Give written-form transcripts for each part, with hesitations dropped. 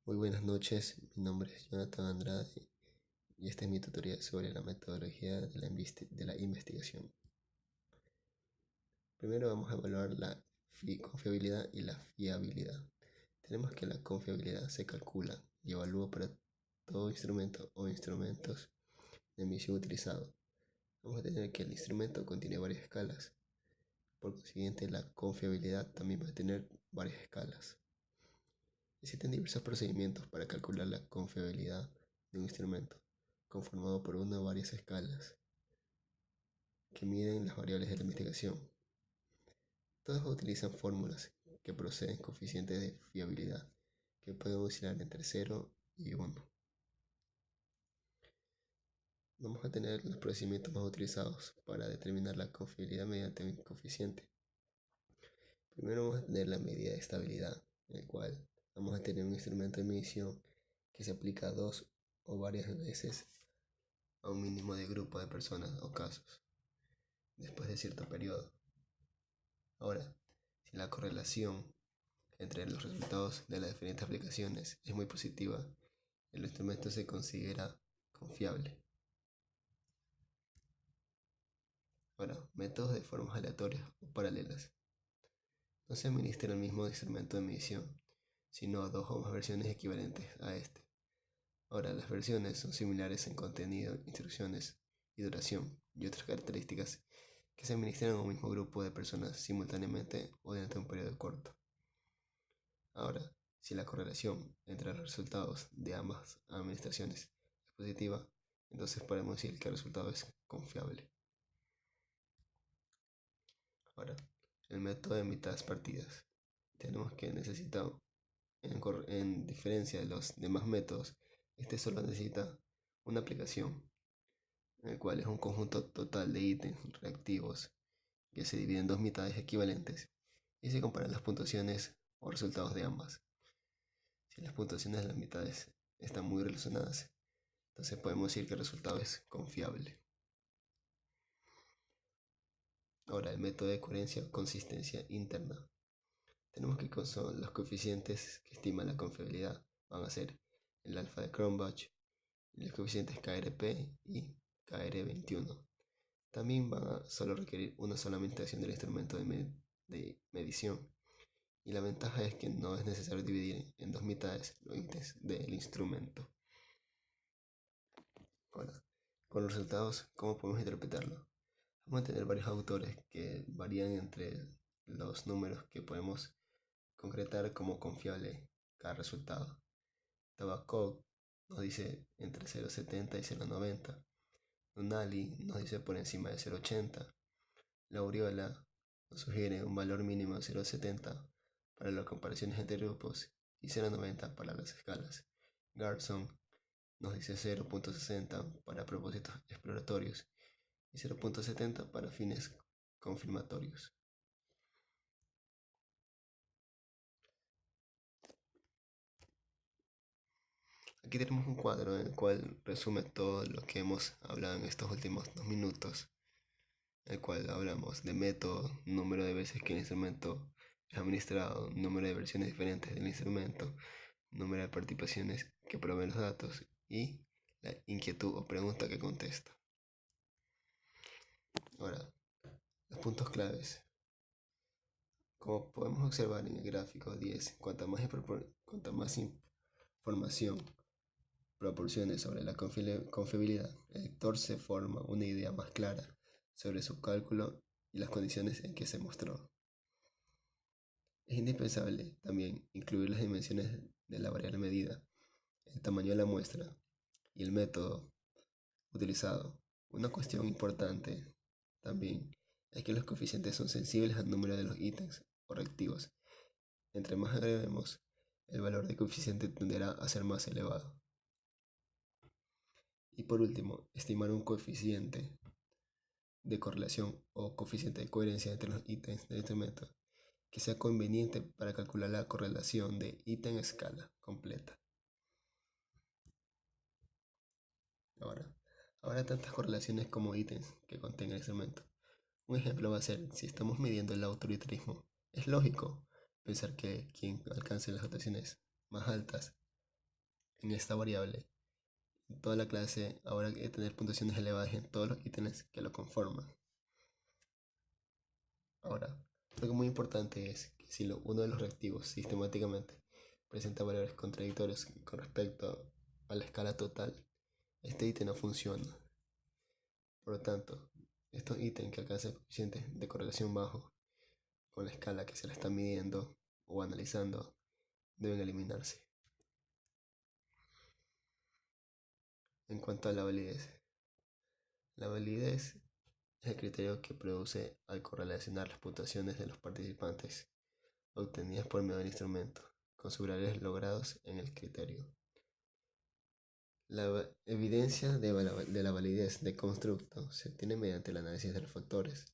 Muy buenas noches, mi nombre es Jonathan Andrade y este es mi tutorial sobre la metodología de la investigación. Primero vamos a evaluar la confiabilidad y la fiabilidad. Tenemos que la confiabilidad se calcula y evalúa para todo instrumento o instrumentos de emisión utilizado. Vamos a tener que el instrumento contiene varias escalas, por consiguiente la confiabilidad también va a tener varias escalas. Existen diversos procedimientos para calcular la confiabilidad de un instrumento, conformado por una o varias escalas que miden las variables de la investigación. Todos utilizan fórmulas que proceden coeficientes de fiabilidad que pueden oscilar entre 0 y 1. Vamos a tener los procedimientos más utilizados para determinar la confiabilidad mediante un coeficiente. Primero vamos a tener la medida de estabilidad, en el cual vamos a tener un instrumento de medición que se aplica dos o varias veces a un mínimo de grupo de personas o casos, después de cierto periodo. Ahora, si la correlación entre los resultados de las diferentes aplicaciones es muy positiva, el instrumento se considera confiable. Ahora, métodos de formas aleatorias o paralelas. No se administra el mismo instrumento de medición, sino dos o más versiones equivalentes a este. Ahora, las versiones son similares en contenido, instrucciones y duración y otras características que se administran a un mismo grupo de personas simultáneamente o durante un periodo corto. Ahora, si la correlación entre los resultados de ambas administraciones es positiva, entonces podemos decir que el resultado es confiable. Ahora, el método de mitades partidas. Tenemos que necesita, en diferencia de los demás métodos, este solo necesita una aplicación, el cual es un conjunto total de ítems reactivos que se dividen en dos mitades equivalentes y se comparan las puntuaciones o resultados de ambas. Si las puntuaciones de las mitades están muy relacionadas, entonces podemos decir que el resultado es confiable. Ahora, el método de coherencia o consistencia interna. Tenemos que son los coeficientes que estiman la confiabilidad. Van a ser el alfa de Cronbach, y los coeficientes KRP y KR21. También van a solo requerir una sola administración del instrumento de medición. Y la ventaja es que no es necesario dividir en dos mitades los ítems del instrumento. Ahora, con los resultados, ¿cómo podemos interpretarlo? Vamos a tener varios autores que varían entre los números que podemos concretar como confiable cada resultado. Tabakov nos dice entre 0,70 y 0,90. Nunali nos dice por encima de 0,80. Lauriola nos sugiere un valor mínimo de 0,70 para las comparaciones entre grupos y 0,90 para las escalas. Garson nos dice 0,60 para propósitos exploratorios y 0,70 para fines confirmatorios. Aquí tenemos un cuadro en el cual resume todo lo que hemos hablado en estos últimos 2 minutos, en el cual hablamos de método, número de veces que el instrumento es administrado, número de versiones diferentes del instrumento, número de participaciones que proveen los datos y la inquietud o pregunta que contesta. Ahora, los puntos claves. Como podemos observar en el gráfico 10, cuanta más información proporcione sobre la confiabilidad, el lector se forma una idea más clara sobre su cálculo y las condiciones en que se mostró. Es indispensable también incluir las dimensiones de la variable medida, el tamaño de la muestra y el método utilizado. Una cuestión importante también es que los coeficientes son sensibles al número de los ítems o reactivos. Entre más agreguemos, el valor de coeficiente tenderá a ser más elevado. Y por último, estimar un coeficiente de correlación o coeficiente de coherencia entre los ítems del instrumento que sea conveniente para calcular la correlación de ítem escala completa. Habrá tantas correlaciones como ítems que contenga el instrumento. Un ejemplo va a ser, si estamos midiendo el autoritarismo, es lógico pensar que quien alcance las rotaciones más altas en esta variable. En toda la clase habrá que tener puntuaciones elevadas en todos los ítems que lo conforman. Ahora, algo muy importante es que si uno de los reactivos sistemáticamente presenta valores contradictorios con respecto a la escala total, este ítem no funciona. Por lo tanto, estos ítems que alcanzan coeficientes de correlación bajo con la escala que se la está midiendo o analizando deben eliminarse. En cuanto a la validez es el criterio que produce al correlacionar las puntuaciones de los participantes obtenidas por medio del instrumento con sus valores logrados en el criterio. La evidencia de la validez de constructo se obtiene mediante el análisis de los factores.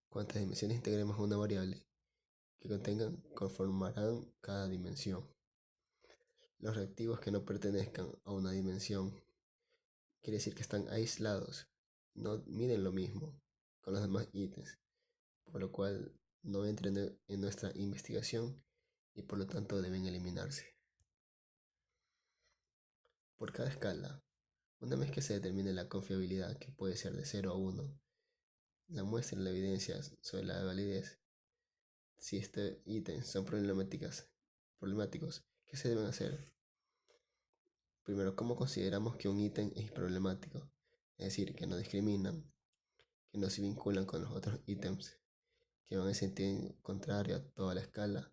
Cuantas dimensiones integremos a una variable que contengan conformarán cada dimensión. Los reactivos que no pertenezcan a una dimensión quiere decir que están aislados, no miden lo mismo con los demás ítems, por lo cual no entran en nuestra investigación y por lo tanto deben eliminarse. Por cada escala, una vez que se determine la confiabilidad, que puede ser de 0 a 1, la muestra y la evidencia sobre la validez. Si este ítem son problemáticos, ¿qué se deben hacer? Primero, ¿cómo consideramos que un ítem es problemático? Es decir, que no discriminan, que no se vinculan con los otros ítems, que van en sentido contrario a toda la escala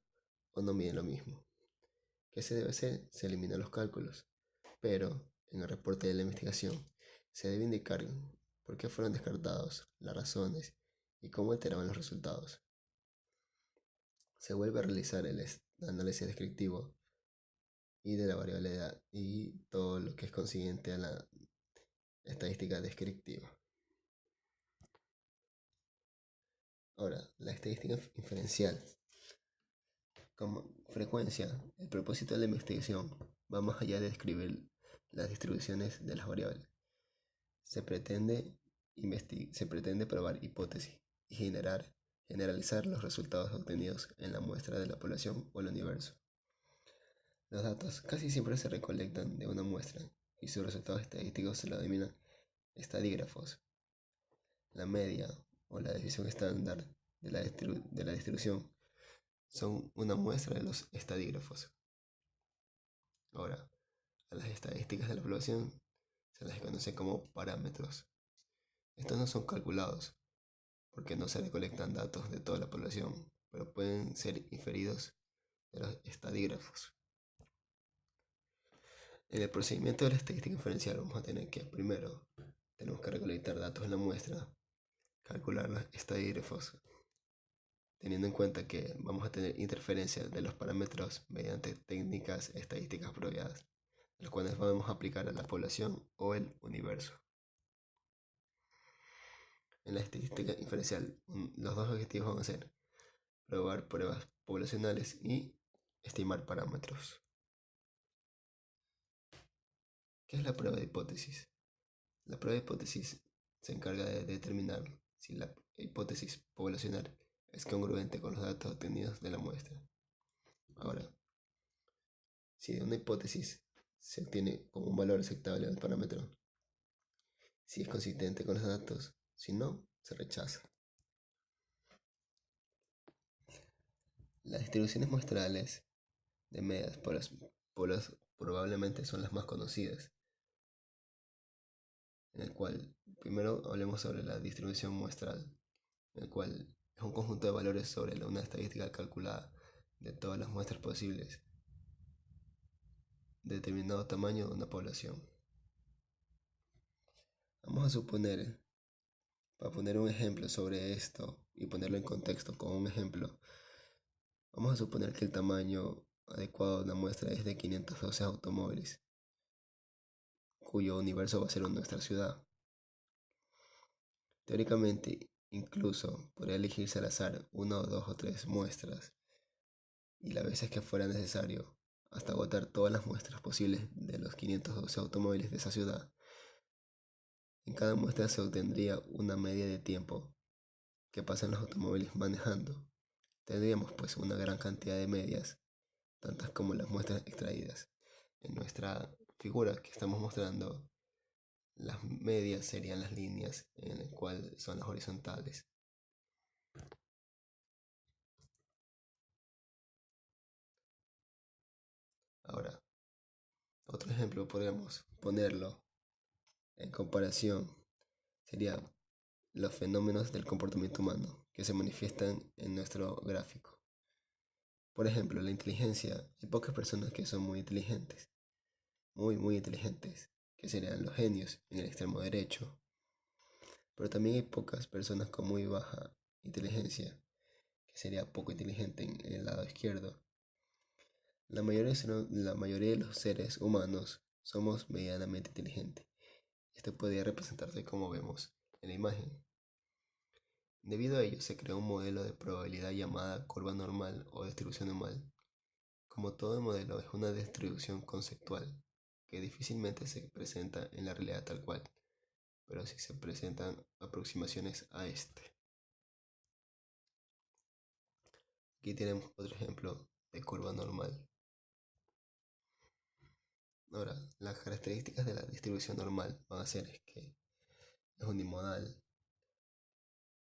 o no miden lo mismo. ¿Qué se debe hacer? Se eliminan los cálculos, pero en el reporte de la investigación se debe indicar por qué fueron descartados, las razones y cómo alteraban los resultados. Se vuelve a realizar el análisis descriptivo y de la variabilidad y todo lo que es consiguiente a la estadística descriptiva. Ahora, la estadística inferencial. Con frecuencia, el propósito de la investigación va más allá de describir las distribuciones de las variables. Se pretende probar hipótesis y generalizar los resultados obtenidos en la muestra de la población o el universo. Los datos casi siempre se recolectan de una muestra y sus resultados estadísticos se lo denominan estadígrafos. La media o la desviación estándar de la distribución son una muestra de los estadígrafos. Ahora, a las estadísticas de la población se las conoce como parámetros. Estos no son calculados porque no se recolectan datos de toda la población, pero pueden ser inferidos de los estadígrafos. En el procedimiento de la estadística inferencial vamos a tener que primero tenemos que recolectar datos en la muestra, calcular los estadígrafos, teniendo en cuenta que vamos a tener interferencia de los parámetros mediante técnicas estadísticas apropiadas, las cuales podemos aplicar a la población o el universo. En la estadística inferencial, los dos objetivos van a ser probar pruebas poblacionales y estimar parámetros. ¿Qué es la prueba de hipótesis? La prueba de hipótesis se encarga de determinar si la hipótesis poblacional es congruente con los datos obtenidos de la muestra. Ahora, si de una hipótesis se obtiene como un valor aceptable del parámetro, si es consistente con los datos, si no, se rechaza. Las distribuciones muestrales de medias probablemente son las más conocidas, en el cual primero hablemos sobre la distribución muestral, en el cual es un conjunto de valores sobre una estadística calculada de todas las muestras posibles de determinado tamaño de una población. Vamos a suponer, para poner un ejemplo sobre esto y ponerlo en contexto con un ejemplo, vamos a suponer que el tamaño adecuado de una muestra es de 512 automóviles, cuyo universo va a ser nuestra ciudad. Teóricamente, incluso podría elegirse al azar 1, 2 o 3 muestras, y las veces que fuera necesario, hasta agotar todas las muestras posibles de los 512 automóviles de esa ciudad. En cada muestra se obtendría una media de tiempo que pasan los automóviles manejando. Tendríamos pues una gran cantidad de medias, tantas como las muestras extraídas. En nuestra figura que estamos mostrando, las medias serían las líneas en las cuales son las horizontales. Ahora, otro ejemplo podríamos ponerlo en comparación. Sería los fenómenos del comportamiento humano que se manifiestan en nuestro gráfico. Por ejemplo, la inteligencia. Hay pocas personas que son muy inteligentes, muy inteligentes, que serían los genios en el extremo derecho. Pero también hay pocas personas con muy baja inteligencia, que sería poco inteligente en el lado izquierdo. La mayoría de los seres humanos somos medianamente inteligentes. Esto podría representarse como vemos en la imagen. Debido a ello se creó un modelo de probabilidad llamada curva normal o distribución normal. Como todo modelo es una distribución conceptual que difícilmente se presenta en la realidad tal cual, pero sí se presentan aproximaciones a este. Aquí tenemos otro ejemplo de curva normal. Ahora, las características de la distribución normal van a ser que es unimodal,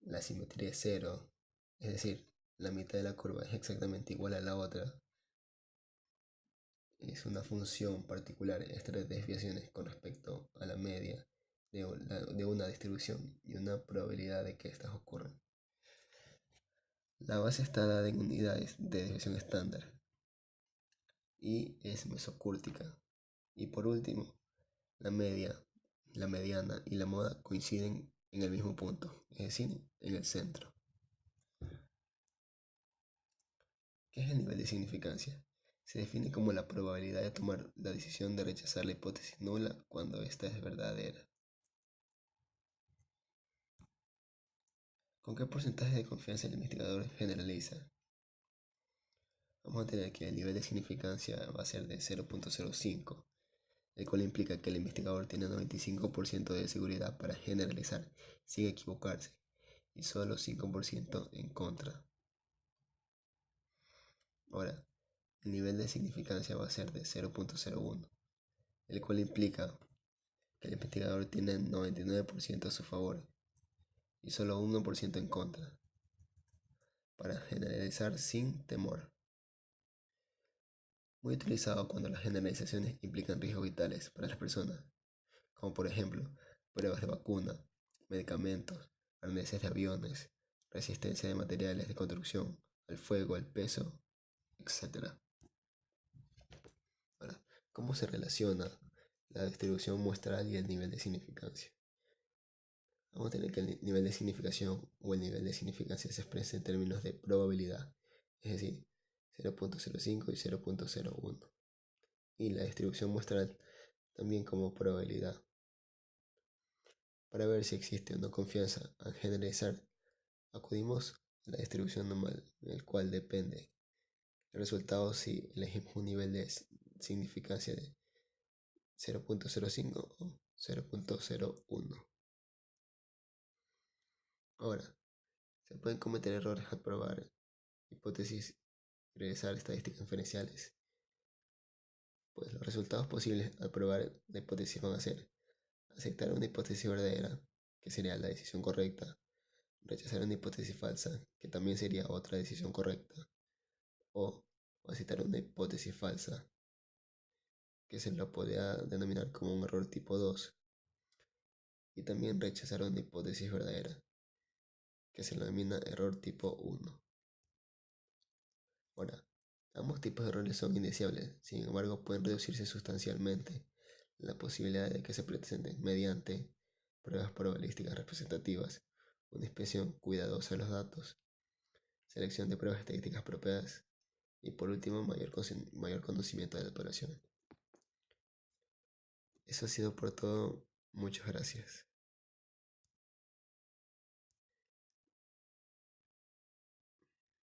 la simetría es cero, es decir, la mitad de la curva es exactamente igual a la otra. Es una función particular estas desviaciones con respecto a la media de una distribución y una probabilidad de que éstas ocurran. La base está dada en unidades de desviación estándar y es mesocúrtica. Y por último, la media, la mediana y la moda coinciden en el mismo punto, es decir, en el centro. ¿Qué es el nivel de significancia? Se define como la probabilidad de tomar la decisión de rechazar la hipótesis nula cuando ésta es verdadera. ¿Con qué porcentaje de confianza el investigador generaliza? Vamos a tener que el nivel de significancia va a ser de 0.05, el cual implica que el investigador tiene un 95% de seguridad para generalizar sin equivocarse y solo 5% en contra. Ahora, el nivel de significancia va a ser de 0.01, el cual implica que el investigador tiene 99% a su favor y solo 1% en contra, para generalizar sin temor. Muy utilizado cuando las generalizaciones implican riesgos vitales para las personas, como por ejemplo pruebas de vacuna, medicamentos, arneses de aviones, resistencia de materiales de construcción, al fuego, al peso, etc. Ahora, ¿cómo se relaciona la distribución muestral y el nivel de significancia? Vamos a tener que el nivel de significación o el nivel de significancia se expresa en términos de probabilidad, es decir, 0.05 y 0.01. Y la distribución muestral también como probabilidad. Para ver si existe o no confianza al generalizar, acudimos a la distribución normal, en el cual depende el resultado si elegimos un nivel de significancia de 0.05 o 0.01. Ahora, se pueden cometer errores al probar hipótesis y realizar estadísticas inferenciales, pues los resultados posibles al probar la hipótesis van a ser aceptar una hipótesis verdadera, que sería la decisión correcta, rechazar una hipótesis falsa, que también sería otra decisión correcta, o aceptar una hipótesis falsa, que se lo podría denominar como un error tipo 2, y también rechazar una hipótesis verdadera, que se lo denomina error tipo 1. Ahora, ambos tipos de errores son indeseables, sin embargo pueden reducirse sustancialmente la posibilidad de que se presenten mediante pruebas probabilísticas representativas, una inspección cuidadosa de los datos, selección de pruebas estadísticas apropiadas y por último mayor conocimiento de la operación. Eso ha sido por todo. Muchas gracias.